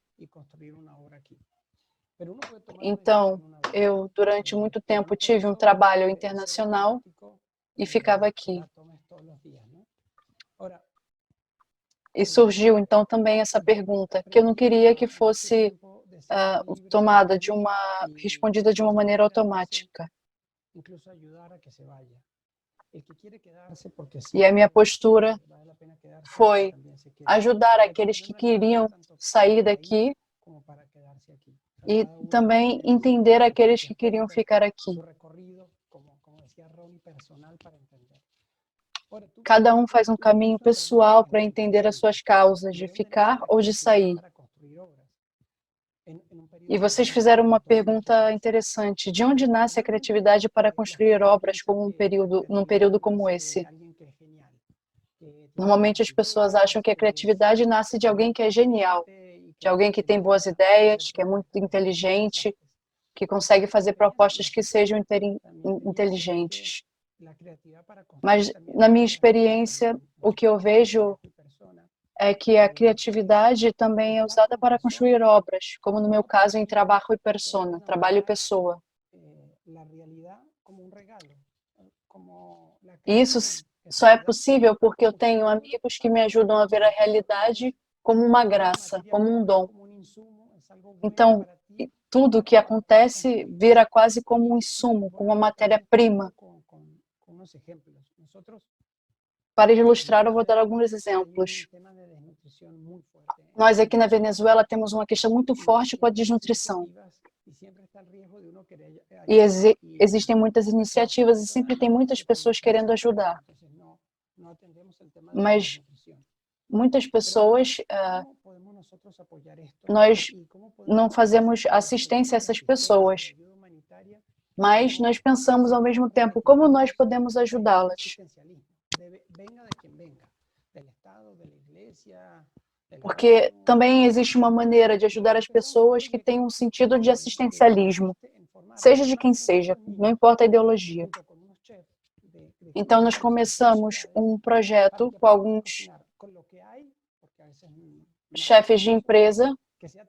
Então, eu, durante muito tempo, tive um trabalho internacional e ficava aqui. E surgiu, então, também essa pergunta, que eu não queria que fosse respondida de uma maneira automática. E a minha postura foi ajudar aqueles que queriam sair daqui e também entender aqueles que queriam ficar aqui. Cada um faz um caminho pessoal para entender as suas causas de ficar ou de sair. E vocês fizeram uma pergunta interessante. De onde nasce a criatividade para construir obras como num período como esse? Normalmente as pessoas acham que a criatividade nasce de alguém que é genial, de alguém que tem boas ideias, que é muito inteligente, que consegue fazer propostas que sejam inteligentes. Mas, na minha experiência, o que eu vejo é que a criatividade também é usada para construir obras, como no meu caso em trabalho e persona, trabalho e pessoa. E isso só é possível porque eu tenho amigos que me ajudam a ver a realidade como uma graça, como um dom. Então, tudo o que acontece vira quase como um insumo, como uma matéria-prima. Para ilustrar, eu vou dar alguns exemplos. Nós aqui na Venezuela temos uma questão muito forte com a desnutrição. E existem muitas iniciativas e sempre tem muitas pessoas querendo ajudar. Mas muitas pessoas, nós não fazemos assistência a essas pessoas, mas nós pensamos ao mesmo tempo como nós podemos ajudá-las. Porque também existe uma maneira de ajudar as pessoas que tem um sentido de assistencialismo, seja de quem seja, não importa a ideologia. Então, nós começamos um projeto com alguns chefes de empresa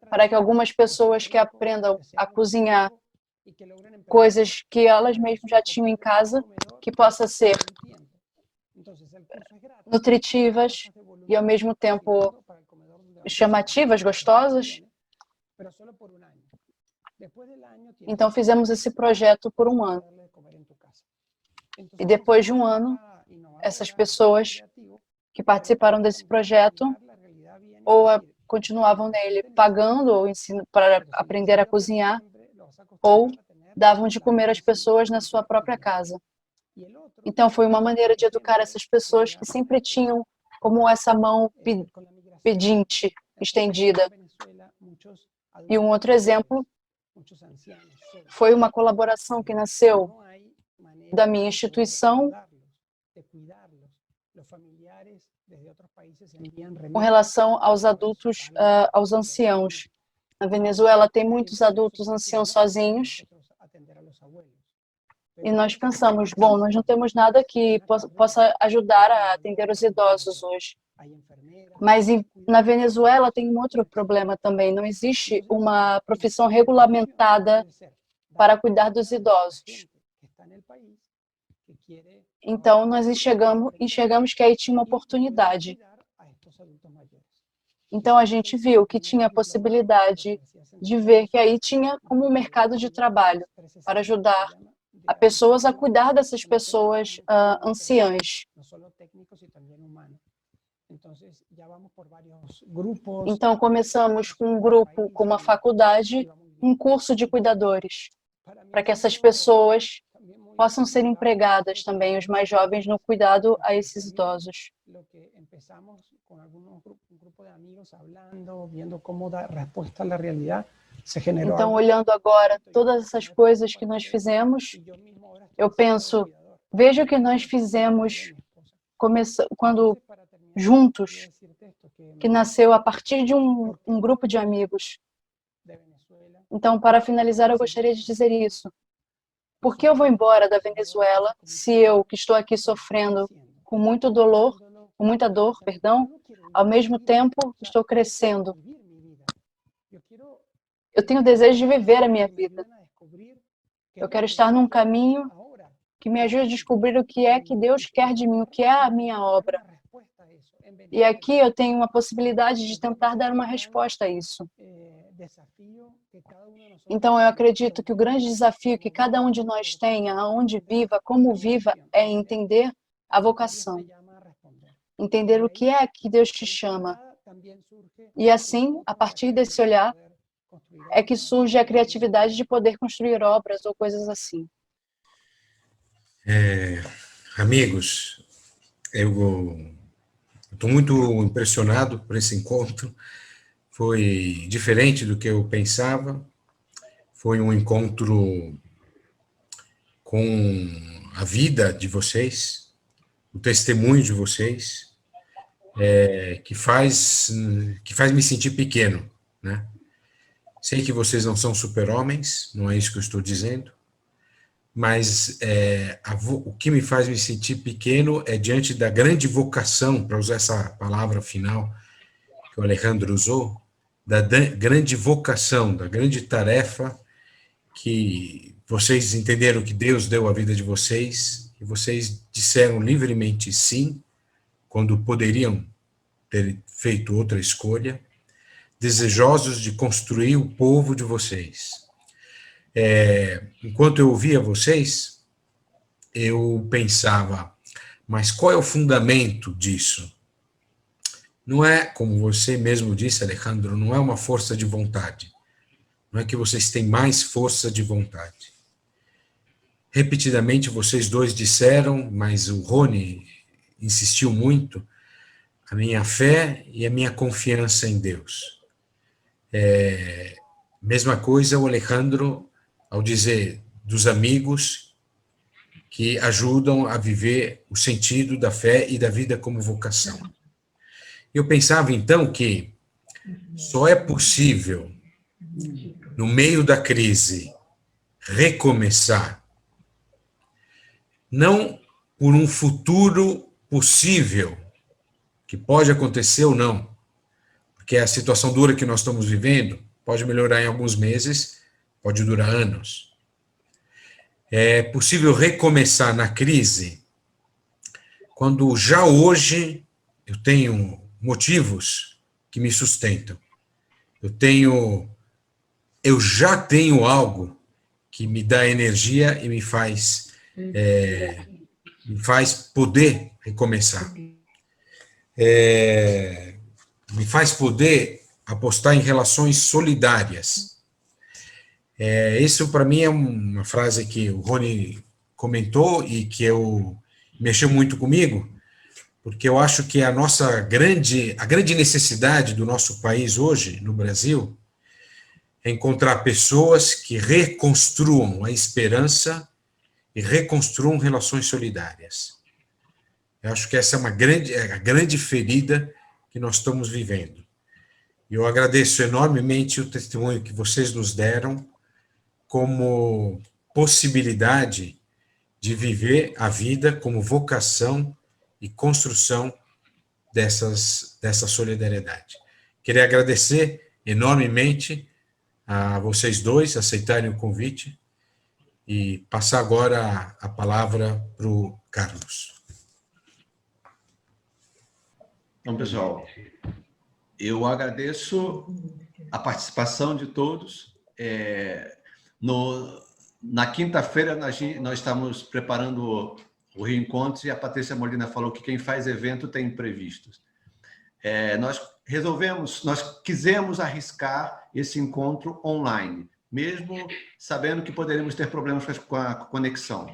para que algumas pessoas que aprendam a cozinhar coisas que elas mesmas já tinham em casa, que possa ser nutritivas e ao mesmo tempo chamativas, gostosas. Então fizemos esse projeto por um ano. E depois de um ano, essas pessoas que participaram desse projeto ou continuavam nele pagando ou ensino para aprender a cozinhar, ou davam de comer às pessoas na sua própria casa. Então foi uma maneira de educar essas pessoas que sempre tinham como essa mão pedinte estendida. E um outro exemplo foi uma colaboração que nasceu da minha instituição com relação aos adultos, aos anciãos. Na Venezuela tem muitos adultos anciãos sozinhos. E nós pensamos, bom, nós não temos nada que possa ajudar a atender os idosos hoje. Mas na Venezuela tem um outro problema também. Não existe uma profissão regulamentada para cuidar dos idosos. Então, nós enxergamos que aí tinha uma oportunidade. Então, a gente viu que tinha a possibilidade de ver que aí tinha como um mercado de trabalho para ajudar a pessoas a cuidar dessas pessoas anciãs. Então, começamos com um grupo, com uma faculdade, um curso de cuidadores, para que essas pessoas possam ser empregadas também, os mais jovens, no cuidado a esses idosos. Então, olhando agora todas essas coisas que nós fizemos, eu penso, veja o que nós fizemos quando juntos, que nasceu a partir de um grupo de amigos. Então, para finalizar, eu gostaria de dizer isso. Por que eu vou embora da Venezuela se eu, que estou aqui sofrendo com muita dor, ao mesmo tempo estou crescendo? Eu tenho o desejo de viver a minha vida. Eu quero estar num caminho que me ajude a descobrir o que é que Deus quer de mim, o que é a minha obra. E aqui eu tenho uma possibilidade de tentar dar uma resposta a isso. Então, eu acredito que o grande desafio que cada um de nós tenha, aonde viva, como viva, é entender a vocação. Entender o que é que Deus te chama. E assim, a partir desse olhar, é que surge a criatividade de poder construir obras ou coisas assim. Amigos, eu estou muito impressionado por esse encontro. Foi diferente do que eu pensava. Foi um encontro com a vida de vocês, o testemunho de vocês, que faz me sentir pequeno, né? Sei que vocês não são super-homens, não é isso que eu estou dizendo, mas o que me faz me sentir pequeno é diante da grande vocação, para usar essa palavra final que o Alejandro usou, da grande vocação, da grande tarefa que vocês entenderam que Deus deu à vida de vocês, e vocês disseram livremente sim, quando poderiam ter feito outra escolha, desejosos de construir o povo de vocês. Enquanto eu ouvia vocês, eu pensava, mas qual é o fundamento disso? Não é, como você mesmo disse, Alejandro, não é uma força de vontade. Não é que vocês têm mais força de vontade. Repetidamente vocês dois disseram, mas o Rony insistiu muito, a minha fé e a minha confiança em Deus. Mesma coisa o Alejandro ao dizer dos amigos que ajudam a viver o sentido da fé e da vida como vocação. Eu pensava então que só é possível, no meio da crise, recomeçar, não por um futuro possível, que pode acontecer ou não, porque a situação dura que nós estamos vivendo pode melhorar em alguns meses, pode durar anos. É possível recomeçar na crise quando já hoje eu tenho motivos que me sustentam. Eu já tenho algo que me dá energia e me faz poder recomeçar. Me faz poder apostar em relações solidárias. Isso, para mim, é uma frase que o Rony comentou e que mexeu muito comigo, porque eu acho que a grande necessidade do nosso país hoje, no Brasil, é encontrar pessoas que reconstruam a esperança e reconstruam relações solidárias. Eu acho que essa é a grande ferida que nós estamos vivendo. E eu agradeço enormemente o testemunho que vocês nos deram como possibilidade de viver a vida como vocação e construção dessa solidariedade. Queria agradecer enormemente a vocês dois aceitarem o convite e passar agora a palavra para o Carlos. Então, pessoal, eu agradeço a participação de todos. Na quinta-feira, nós estamos preparando o reencontro e a Patrícia Molina falou que quem faz evento tem imprevistos. Nós quisemos arriscar esse encontro online, mesmo sabendo que poderíamos ter problemas com a conexão.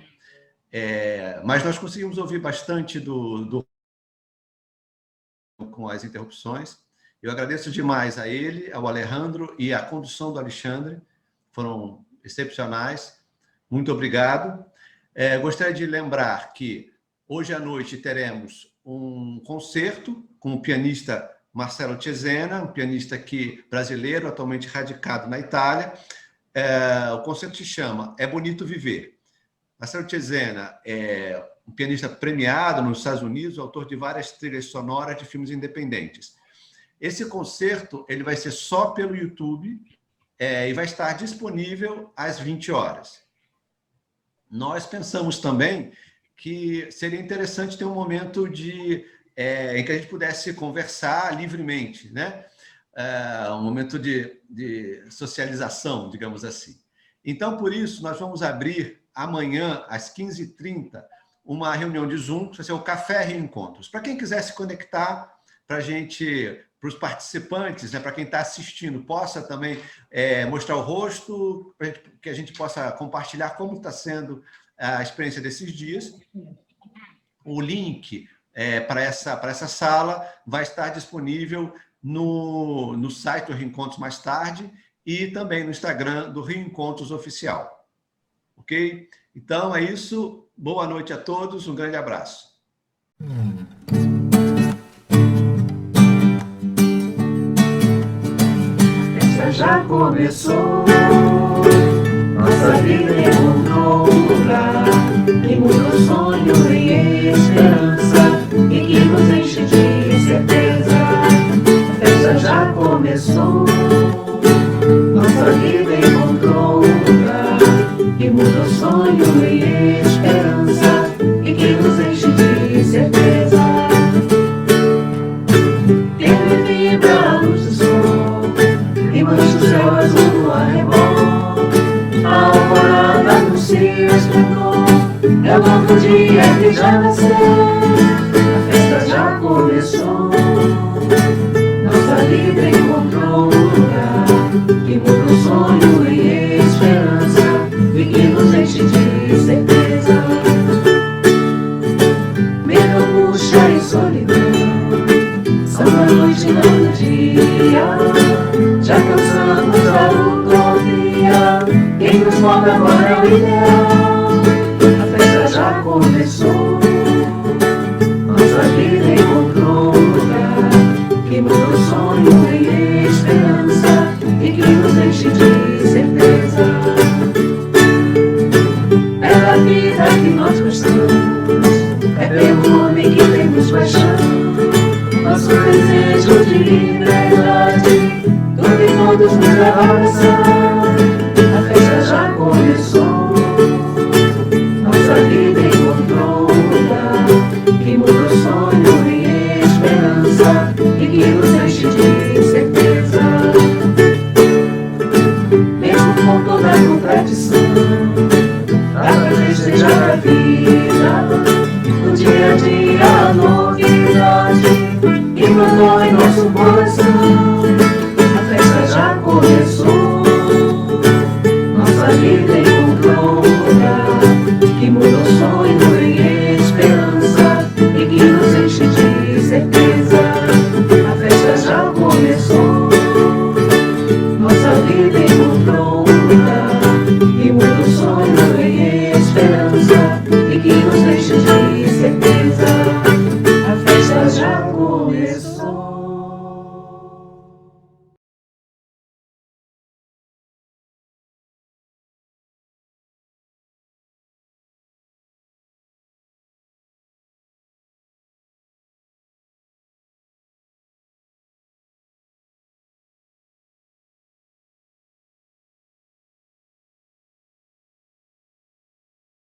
Mas nós conseguimos ouvir bastante com as interrupções. Eu agradeço demais a ele, ao Alejandro e à condução do Alexandre, foram excepcionais. Muito obrigado. Gostaria de lembrar que hoje à noite teremos um concerto com o pianista Marcelo Cesena, um pianista brasileiro, atualmente radicado na Itália. O concerto se chama É Bonito Viver. Marcelo Cesena é um pianista premiado nos Estados Unidos, autor de várias trilhas sonoras de filmes independentes. Esse concerto ele vai ser só pelo YouTube e vai estar disponível às 20 horas. Nós pensamos também que seria interessante ter um momento em que a gente pudesse conversar livremente, né? Um momento de socialização, digamos assim. Então, por isso, nós vamos abrir amanhã, às 15h30, uma reunião de Zoom, que vai ser o Café Reencontros. Para quem quiser se conectar, para os participantes, né, para quem está assistindo, possa também mostrar o rosto, para que a gente possa compartilhar como está sendo a experiência desses dias. O link para essa sala vai estar disponível no site do Rio Encontros mais tarde e também no Instagram do Rio Encontros Oficial. Ok? Então é isso. Boa noite a todos. Um grande abraço. A festa já começou, nossa vida encontrou um lugar que muda o sonho em esperança e que nos enche de certeza. A festa já começou, nossa vida encontrou um lugar que muda o sonho em esperança e que nos enche de certeza. Ele vibra a luz do sol e mancha o céu azul no arrebol. A alvorada anuncia esplendor, é o novo dia que já nasceu. A festa já começou, nossa vida encontrou um lugar que muda o sonho em esperança e que nos enche de certeza. Medo, angústia e solidão são a noite e não o dia. Já cansamos da utopia, quem nos move agora é o ideal. A festa já começou, nossa vida encontrou um lugar que muda o sonho em esperança e que nos enche de certeza. Pela vida que nós gostamos, é pelo homem que temos paixão. Nosso desejo de liberdade, tudo e todos nos leva a abraçar.